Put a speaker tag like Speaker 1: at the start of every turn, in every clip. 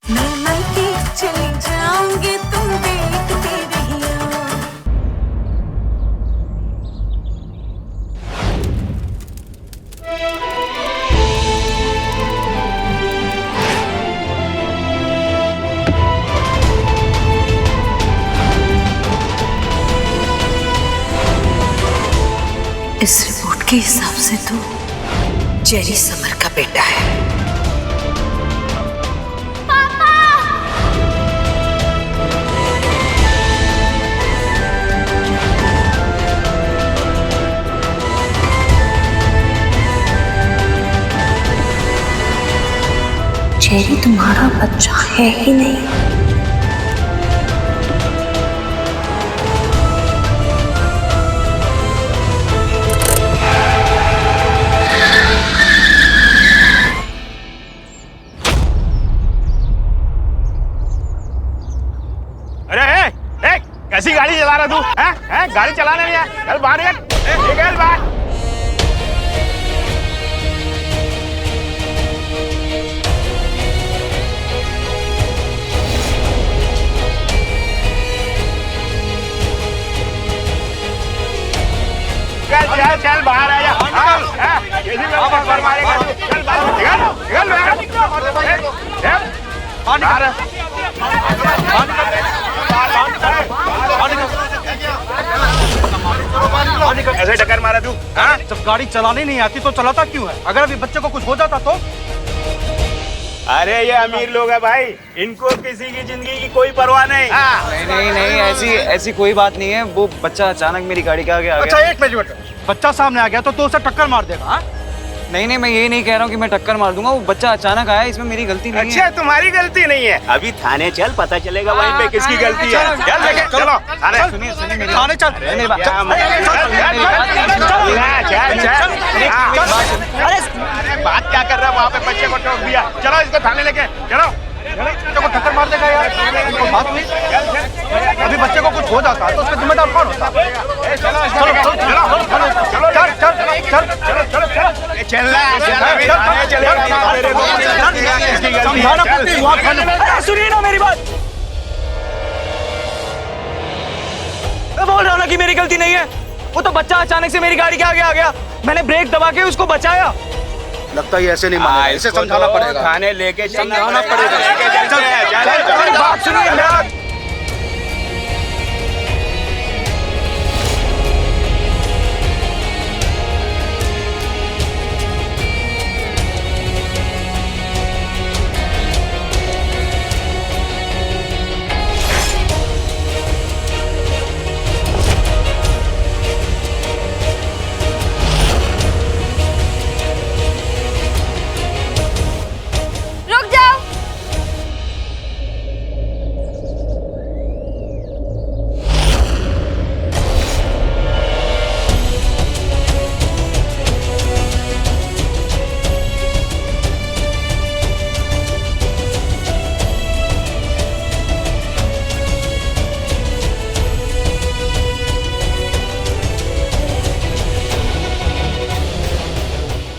Speaker 1: मैं मायके चली जाऊंगी, तुम देखते रहियो। इस रिपोर्ट के हिसाब से तो जेरी समर का बेटा है। जेरी तुम्हारा बच्चा है ही नहीं।
Speaker 2: अरे कैसी गाड़ी चला रहा तू? हैं? गाड़ी चलाने नहीं है? चल बाहर निकल बाहर। चल बाहर आ जा। कैसी बाहर मारेगा तू? चल बाहर निकल। ऐसे टक्कर मारा तू?
Speaker 3: जब गाड़ी चलाने नहीं आती तो चलाता क्यों है? अगर अभी बच्चे को कुछ हो जाता तो?
Speaker 2: अरे ये अमीर लोग है भाई, इनको किसी की जिंदगी की कोई परवाह नहीं।
Speaker 4: नहीं ऐसी कोई बात नहीं है। वो बच्चा अचानक मेरी गाड़ी के आगे आ गया।
Speaker 3: अच्छा एक मिनट, बच्चा सामने आ गया तो उसे टक्कर मार देगा? हाँ?
Speaker 4: नहीं मैं ये नहीं कह रहा हूँ कि मैं टक्कर मार दूंगा। वो बच्चा अचानक आया, इसमें मेरी गलती नहीं है।
Speaker 2: अच्छा तुम्हारी गलती नहीं है? अभी थाने चल, पता चलेगा वहीं पे किसकी गलती है। चल लेके चलो थाने।
Speaker 4: सुनिए मेरी
Speaker 3: थाने चल।
Speaker 2: अरे बात क्या कर रहा है? वहाँ पे बच्चे को ठोक दिया। चलो इसको थाने लेके चलो।
Speaker 3: बच्चे को टक्कर मार देगा यार, तो बात हुई। अभी बच्चे को कुछ हो जाता तो उसका जिम्मेदार कौन होता?
Speaker 4: सुनिए ना मेरी बात। मैं बोल रहा हूँ ना कि मेरी गलती नहीं है। वो तो बच्चा अचानक से मेरी गाड़ी के आगे आ गया, मैंने ब्रेक दबा के उसको बचाया।
Speaker 3: लगता है ऐसे नहीं मानेगा, इसे समझाना पड़ेगा।
Speaker 2: थाने लेके समझाना पड़ेगा।
Speaker 4: बात सुनिए।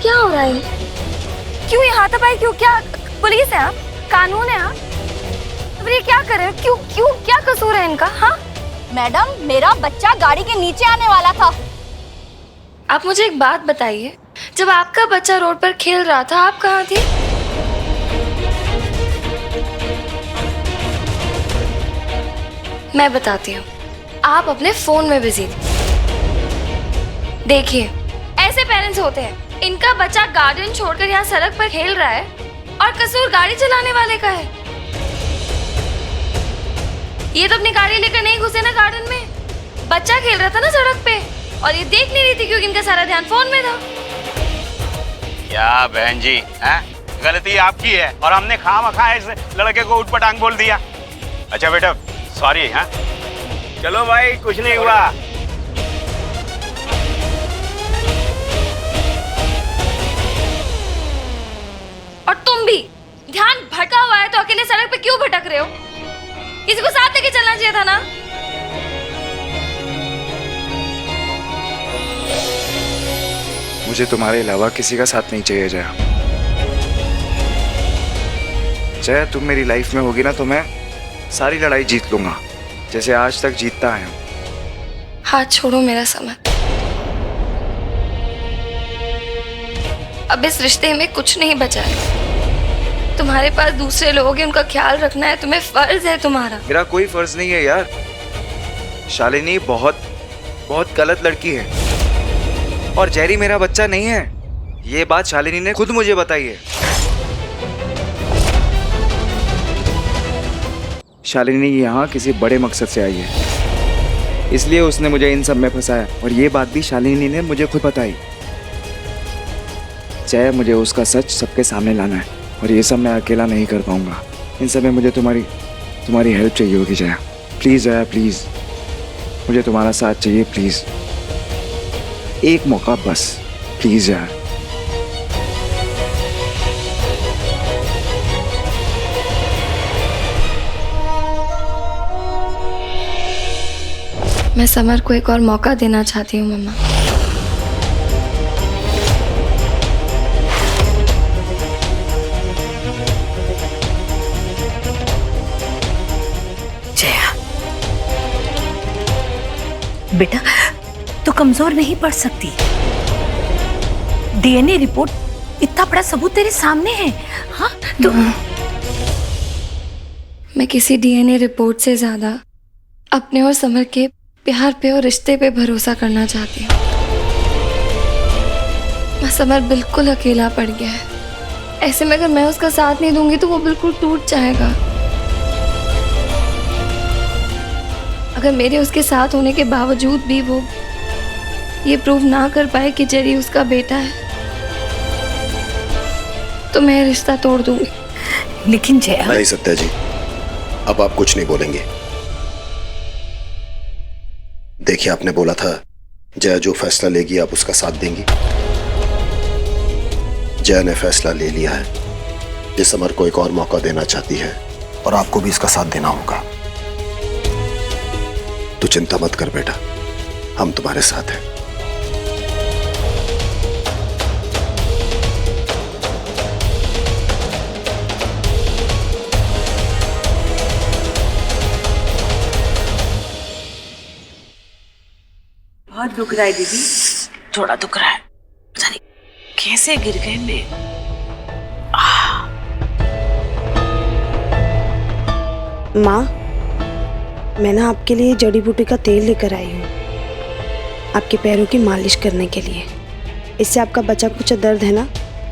Speaker 5: क्या हो रहा है? क्यों यहाँ तक आए? क्यों? क्या पुलिस है आप? कानून है आप? अब ये क्या कर रहे हो? क्यों क्यों क्या कसूर है इनका? हाँ
Speaker 6: मैडम, मेरा बच्चा गाड़ी के नीचे आने वाला था।
Speaker 5: आप मुझे एक बात बताइए, जब आपका बच्चा रोड पर खेल रहा था आप कहाँ थी? मैं बताती हूँ, आप अपने फोन में बिजी थे। देखिए ऐसे पेरेंट्स होते हैं, इनका बच्चा गार्डन छोड़कर यहाँ सड़क पर खेल रहा है और कसूर गाड़ी चलाने वाले का है। ये तो अपनी गाड़ी लेकर नहीं घुसे ना गार्डन में, बच्चा खेल रहा था ना सड़क पे और ये देख नहीं रही थी क्योंकि इनका सारा ध्यान फोन में था।
Speaker 2: क्या बहन जी, गलती आपकी है और हमने खामखा इस लड़के को उठपटांग बोल दिया। अच्छा बेटा सॉरी। हाँ चलो भाई, कुछ नहीं हुआ।
Speaker 5: और तुम भी ध्यान भटका हुआ है तो अकेले सड़क पे क्यों भटक रहे हो? किसी को साथ लेके चलना चाहिए था ना।
Speaker 7: मुझे तुम्हारे अलावा किसी का साथ नहीं चाहिए जया। जया तुम मेरी लाइफ में होगी ना तो मैं सारी लड़ाई जीत लूंगा, जैसे आज तक जीतता आया हूँ।
Speaker 5: हाथ छोड़ो मेरा समर। अब इस रिश्ते में कुछ नहीं बचा है। तुम्हारे पास दूसरे लोग हैं, उनका ख्याल रखना है, तुम्हें फर्ज है तुम्हारा।
Speaker 7: मेरा कोई फर्ज नहीं है यार। शालिनी बहुत बहुत गलत लड़की है और जेरी मेरा बच्चा नहीं है। ये बात शालिनी ने खुद मुझे बताई है। शालिनी यहाँ किसी बड़े मकसद से आई है, इसलिए उसने मुझे इन सब में फंसाया और ये बात भी शालिनी ने मुझे खुद बताई। जय, मुझे उसका सच सबके सामने लाना है और ये सब मैं अकेला नहीं कर पाऊंगा। इन सब में मुझे तुम्हारी हेल्प चाहिए होगी जया। प्लीज़ जया, प्लीज़ मुझे तुम्हारा साथ चाहिए, प्लीज़ एक मौका बस, प्लीज़ जया।
Speaker 5: मैं समर को एक और मौका देना चाहती हूँ मम्मा।
Speaker 1: जया बेटा, तू कमजोर नहीं पड़ सकती। डीएनए रिपोर्ट इतना बड़ा सबूत तेरे सामने है। हाँ तो
Speaker 5: मैं किसी डीएनए रिपोर्ट से ज्यादा अपने और समर के प्यार पे और रिश्ते पे भरोसा करना चाहती हूँ। मैं समर बिल्कुल अकेला पड़ गया है। ऐसे में अगर मैं उसका साथ नहीं दूंगी तो वो बिल्कुल टूट जाएगा। अगर मेरे उसके साथ होने के बावजूद भी वो ये प्रूव ना कर पाए कि जेरी उसका बेटा है तो मैं रिश्ता तोड़ दूंगी।
Speaker 1: लेकिन जया।
Speaker 8: नहीं सत्या जी, अब आप कुछ नहीं बोलेंगे। देखिए, आपने बोला था जया जो फैसला लेगी आप उसका साथ देंगी। जया ने फैसला ले लिया है। ये समर को एक और मौका देना चाहती है और आपको भी इसका साथ देना होगा। तो चिंता मत कर बेटा, हम तुम्हारे साथ हैं।
Speaker 9: बहुत दुख रहा है दीदी, थोड़ा दुख रहा है। पता नहीं कैसे गिर गए मैं।
Speaker 10: माँ, मैं ना आपके लिए जड़ी बूटी का तेल लेकर आई हूँ, आपके पैरों की मालिश करने के लिए। इससे आपका बचा कुचा दर्द है ना,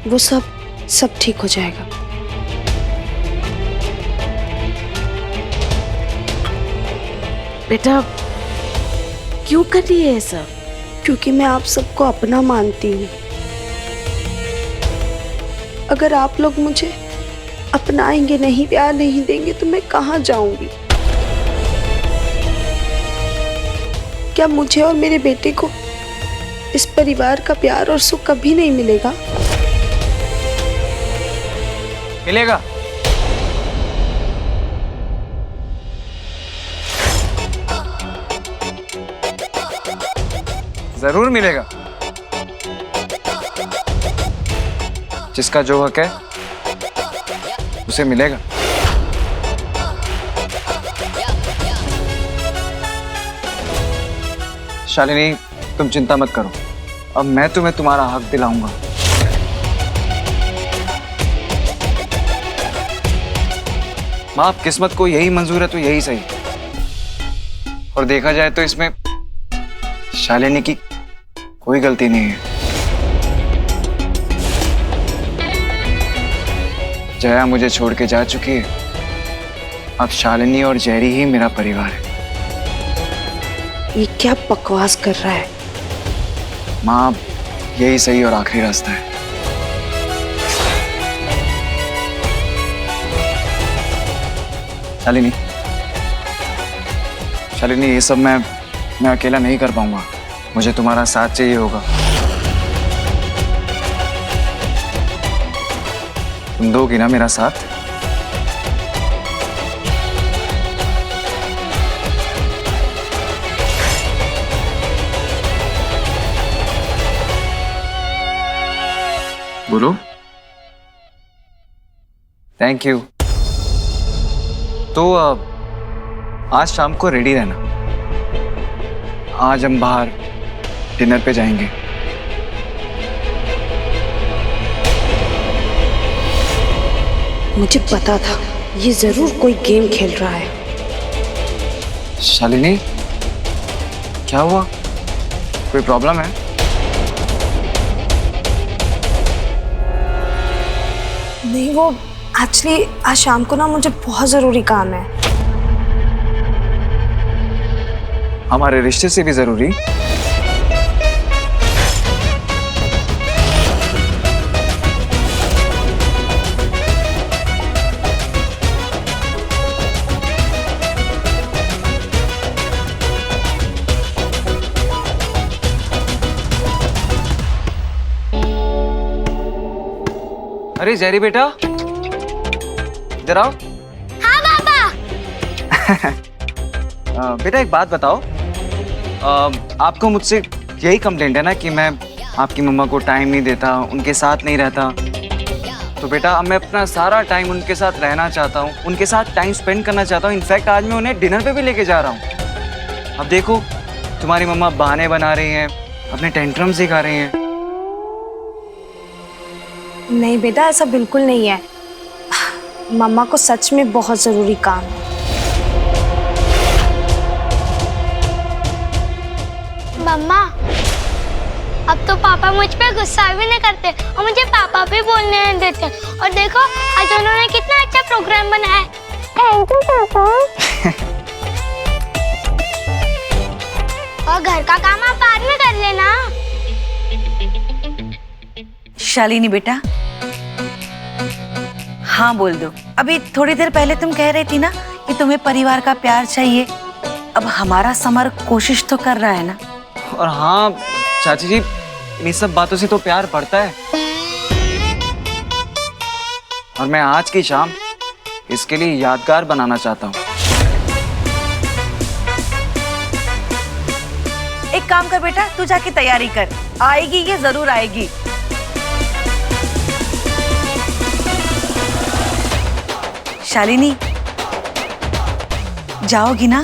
Speaker 10: वो सब ठीक हो जाएगा।
Speaker 9: बेटा क्यों कर रही है ऐसा?
Speaker 10: क्योंकि मैं आप सबको अपना मानती हूँ। अगर आप लोग मुझे अपनाएंगे नहीं, प्यार नहीं देंगे तो मैं कहाँ जाऊंगी? क्या मुझे और मेरे बेटे को इस परिवार का प्यार और सुख कभी नहीं मिलेगा?
Speaker 4: मिलेगा। जरूर मिलेगा। जिसका जो हक है उसे मिलेगा। शालिनी, तुम चिंता मत करो, अब मैं तुम्हें तुम्हारा हक दिलाऊंगा। माँ, अब किस्मत को यही मंजूर है तो यही सही। और देखा जाए तो इसमें शालिनी की कोई गलती नहीं है। जया मुझे छोड़ के जा चुकी है, अब शालिनी और जेरी ही मेरा परिवार है।
Speaker 10: ये क्या बकवास कर रहा है?
Speaker 4: माँ, यही सही और आखिरी रास्ता है। शालिनी, ये सब मैं अकेला नहीं कर पाऊंगा। मुझे तुम्हारा साथ चाहिए होगा। तुम दोगी ना मेरा साथ? बोलो। Thank you. तो आज शाम को रेडी रहना। आज हम बाहर डिनर पे जाएंगे।
Speaker 10: मुझे पता था ये जरूर कोई गेम खेल रहा है।
Speaker 4: शालिनी, क्या हुआ? कोई प्रॉब्लम है?
Speaker 10: नहीं, वो एक्चुअली आज शाम को ना मुझे बहुत जरूरी काम है।
Speaker 4: हमारे रिश्ते से भी जरूरी? अरे जेरी बेटा, इधर आओ।
Speaker 5: हाँ पापा।
Speaker 4: बेटा एक बात बताओ, आपको मुझसे यही कंप्लेंट है ना कि मैं आपकी मम्मा को टाइम नहीं देता, उनके साथ नहीं रहता। तो बेटा अब मैं अपना सारा टाइम उनके साथ रहना चाहता हूँ, उनके साथ टाइम स्पेंड करना चाहता हूँ। इनफैक्ट आज मैं उन्हें डिनर पे भी लेके जा रहा हूँ। अब देखो तुम्हारी मम्मा बहाने बना रही हैं, अपने टेंट्रम्स दिखा रही हैं।
Speaker 10: नहीं बेटा, ऐसा बिल्कुल नहीं है। मम्मा को सच में बहुत जरूरी काम है।
Speaker 5: मम्मा, अब तो पापा मुझ पे गुस्सा भी नहीं करते और मुझे पापा भी बोलने नहीं देते। और देखो आज उन्होंने कितना अच्छा प्रोग्राम बनाया। थैंक यू पापा। और घर का काम आप बाद में कर लेना।
Speaker 9: शालिनी बेटा, हाँ बोल दो। अभी थोड़ी देर पहले तुम कह रही थी ना कि तुम्हें परिवार का प्यार चाहिए। अब हमारा समर कोशिश तो कर रहा है ना।
Speaker 4: और हाँ चाची जी, इन सब बातों से तो प्यार बढ़ता है। और मैं आज की शाम इसके लिए यादगार बनाना चाहता हूँ।
Speaker 9: एक काम कर बेटा, तू जाके तैयारी कर, आएगी ये जरूर आएगी। शालिनी, जाओगी ना?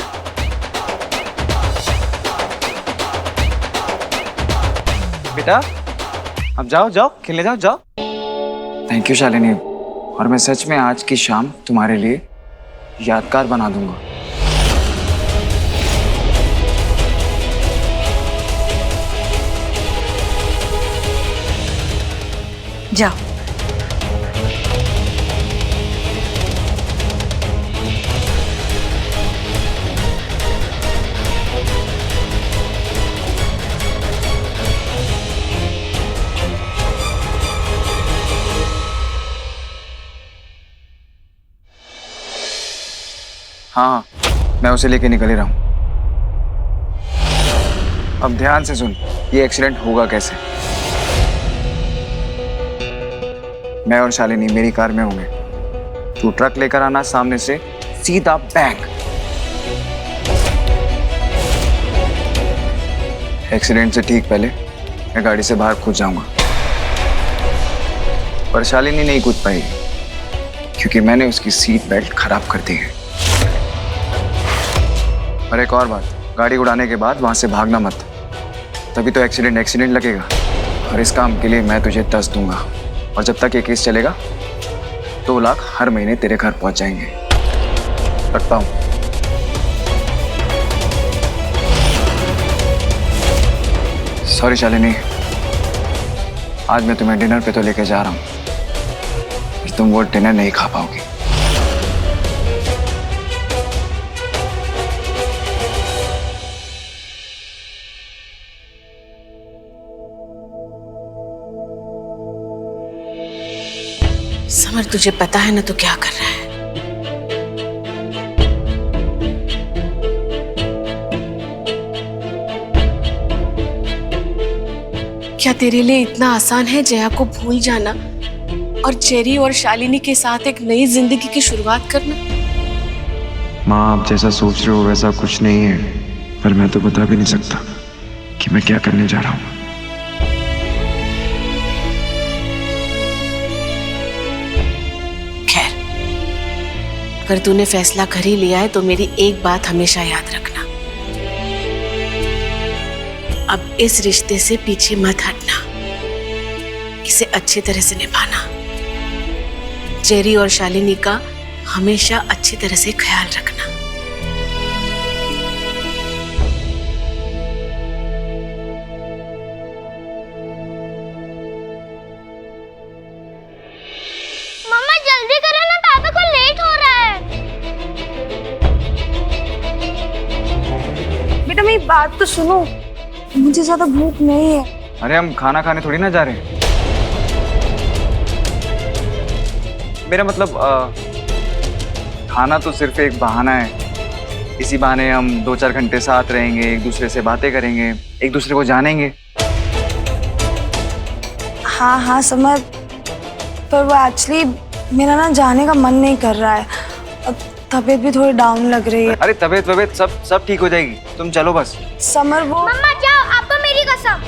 Speaker 4: बेटा अब जाओ जाओ, खेलने जाओ जाओ। थैंक यू शालिनी, और मैं सच में आज की शाम तुम्हारे लिए यादगार बना दूंगा।
Speaker 9: जाओ।
Speaker 4: हाँ, मैं उसे लेके निकल ही रहा हूं। अब ध्यान से सुन, ये एक्सीडेंट होगा कैसे। मैं और शालिनी मेरी कार में होंगे, तू ट्रक लेकर आना सामने से सीधा बैंक। एक्सीडेंट से ठीक पहले मैं गाड़ी से बाहर कूद जाऊंगा, पर शालिनी नहीं कूद पाएगी क्योंकि मैंने उसकी सीट बेल्ट खराब कर दी है। और एक और बात, गाड़ी उड़ाने के बाद वहां से भागना मत, तभी तो एक्सीडेंट लगेगा। और इस काम के लिए मैं तुझे 10 दूंगा, और जब तक ये केस चलेगा 2 लाख हर महीने तेरे घर पहुंच जाएंगे। रखता हूं। सॉरी शालिनी, आज मैं तुम्हें डिनर पे तो लेके जा रहा हूं, पर तुम वो डिनर नहीं खा पाओगी।
Speaker 9: समर, तुझे पता है ना तो क्या कर रहा है?
Speaker 11: क्या तेरे लिए इतना आसान है जया को भूल जाना और जेरी और शालिनी के साथ एक नई जिंदगी की शुरुआत करना?
Speaker 7: माँ, आप जैसा सोच रहे हो वैसा कुछ नहीं है, पर मैं तो बता भी नहीं सकता कि मैं क्या करने जा रहा हूँ।
Speaker 11: अगर तूने फैसला कर ही लिया है तो मेरी एक बात हमेशा याद रखना, अब इस रिश्ते से पीछे मत हटना, इसे अच्छी तरह से निभाना। जेरी और शालिनी का हमेशा अच्छी तरह से ख्याल रखना।
Speaker 5: मम्मा जल्दी करो ना, पापा को लेट हो रहा है।
Speaker 10: बेटा मेरी बात तो सुनो, मुझे ज्यादा भूख नहीं है।
Speaker 4: अरे हम खाना खाने थोड़ी ना जा रहे हैं। मेरा मतलब खाना तो सिर्फ एक बहाना है। इसी बहाने हम 2-4 घंटे साथ रहेंगे, एक दूसरे से बातें करेंगे, एक दूसरे को जानेंगे।
Speaker 10: हाँ हाँ समझ, पर वो एक्चुअली मेरा ना जाने का मन नहीं कर रहा है। अब तबीयत भी थोड़ी डाउन लग रही है।
Speaker 4: अरे तबीयत सब ठीक हो जाएगी, तुम चलो बस।
Speaker 10: समर वो
Speaker 5: मम्मा जाओ, आपको मेरी कसम।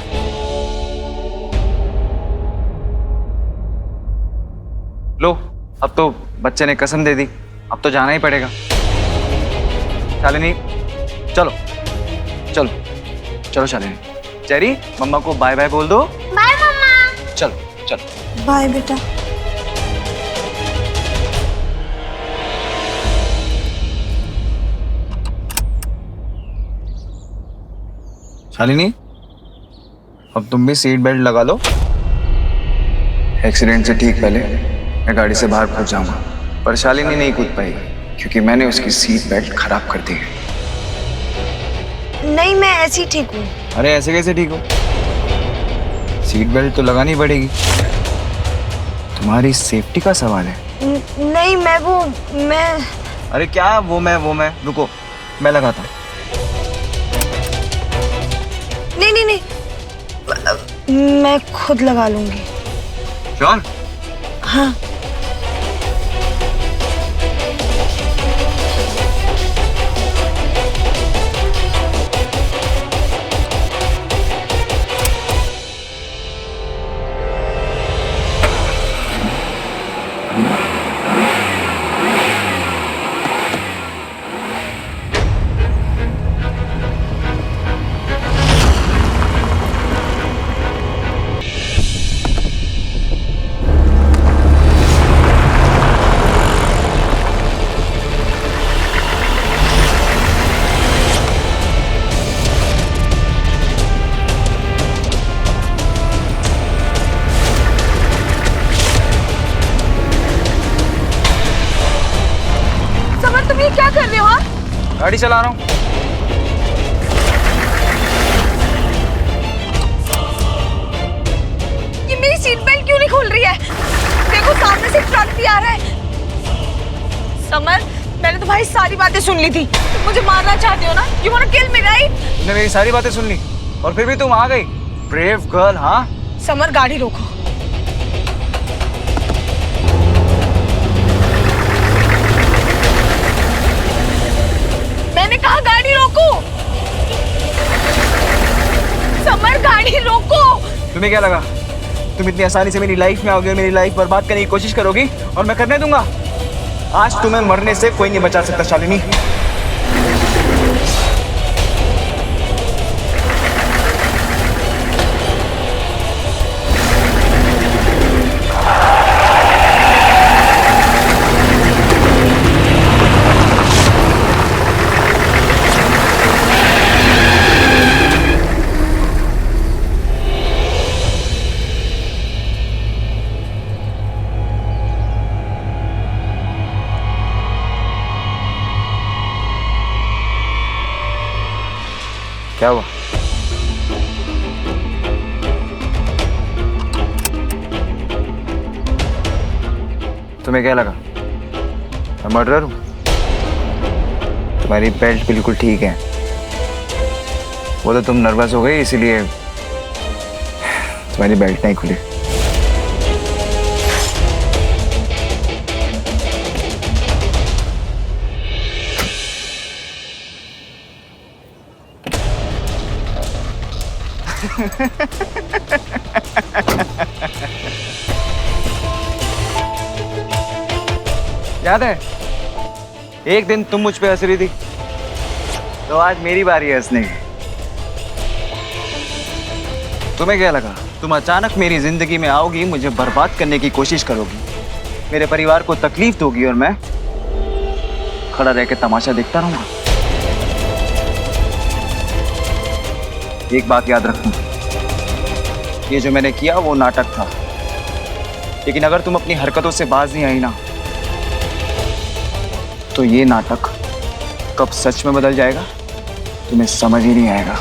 Speaker 4: लो, अब तो बच्चे ने कसम दे दी, अब तो जाना ही पड़ेगा। शालिनी चलो चलो चलो शालिनी। जेरी मम्मा को बाय बाय बोल दो।
Speaker 5: बाय मम्मा।
Speaker 4: चलो चलो
Speaker 10: बाय बेटा।
Speaker 4: शालिनी अब तुम भी सीट बेल्ट लगा लो। एक्सीडेंट से ठीक पहले मैं गाड़ी से बाहर पहुंच जाऊंगा, पर शालिनी नहीं कूद पाई क्योंकि मैंने उसकी सीट बेल्ट खराब कर दी है।
Speaker 10: नहीं मैं ऐसी ठीक हूँ।
Speaker 4: अरे ऐसे कैसे ठीक हो? सीट बेल्ट तो लगानी पड़ेगी, तुम्हारी सेफ्टी का सवाल है।
Speaker 10: नहीं मैं
Speaker 4: अरे क्या वो मैं रुको, मैं लगाता हूँ।
Speaker 10: नहीं मैं खुद लगा लूंगी।
Speaker 4: श्योर?
Speaker 10: हाँ।
Speaker 6: क्या कर रहे हो आप?
Speaker 4: गाड़ी चला रहा हूँ।
Speaker 6: ये मेरी सीट बेल्ट क्यों नहीं खुल रही है? देखो सामने से ट्रक भी आ रहा है। समर, मैंने तुम्हारी सारी बातें सुन ली थी। तुम मुझे मारना चाहते हो ना? You wanna kill me, right?
Speaker 4: तुमने मेरी सारी बातें सुन ली और फिर भी तुम आ गई। Brave girl. हाँ
Speaker 6: समर, गाड़ी रोको। मैंने कहा गाड़ी रोको। समर, गाड़ी रोको।
Speaker 4: तुम्हें क्या लगा तुम इतनी आसानी से मेरी लाइफ में आओगे और मेरी लाइफ बर्बाद करने की कोशिश करोगी और मैं करने दूंगा? आज तुम्हें मरने से कोई नहीं बचा सकता शालिनी। क्या हुआ? तुम्हें क्या लगा मैं मर्डरर हूं? तुम्हारी बेल्ट बिल्कुल ठीक है, वो तो तुम नर्वस हो गई इसीलिए तुम्हारी बेल्ट नहीं खुली। याद है एक दिन तुम मुझ पे हंस रही थी, तो आज मेरी बारी है हंसने की। तुम्हें क्या लगा तुम अचानक मेरी जिंदगी में आओगी, मुझे बर्बाद करने की कोशिश करोगी, मेरे परिवार को तकलीफ दोगी और मैं खड़ा रह के तमाशा देखता रहूंगा? एक बात याद रखना, ये जो मैंने किया वो नाटक था, लेकिन अगर तुम अपनी हरकतों से बाज नहीं आई ना, तो ये नाटक कब सच में बदल जाएगा तुम्हें समझ ही नहीं आएगा।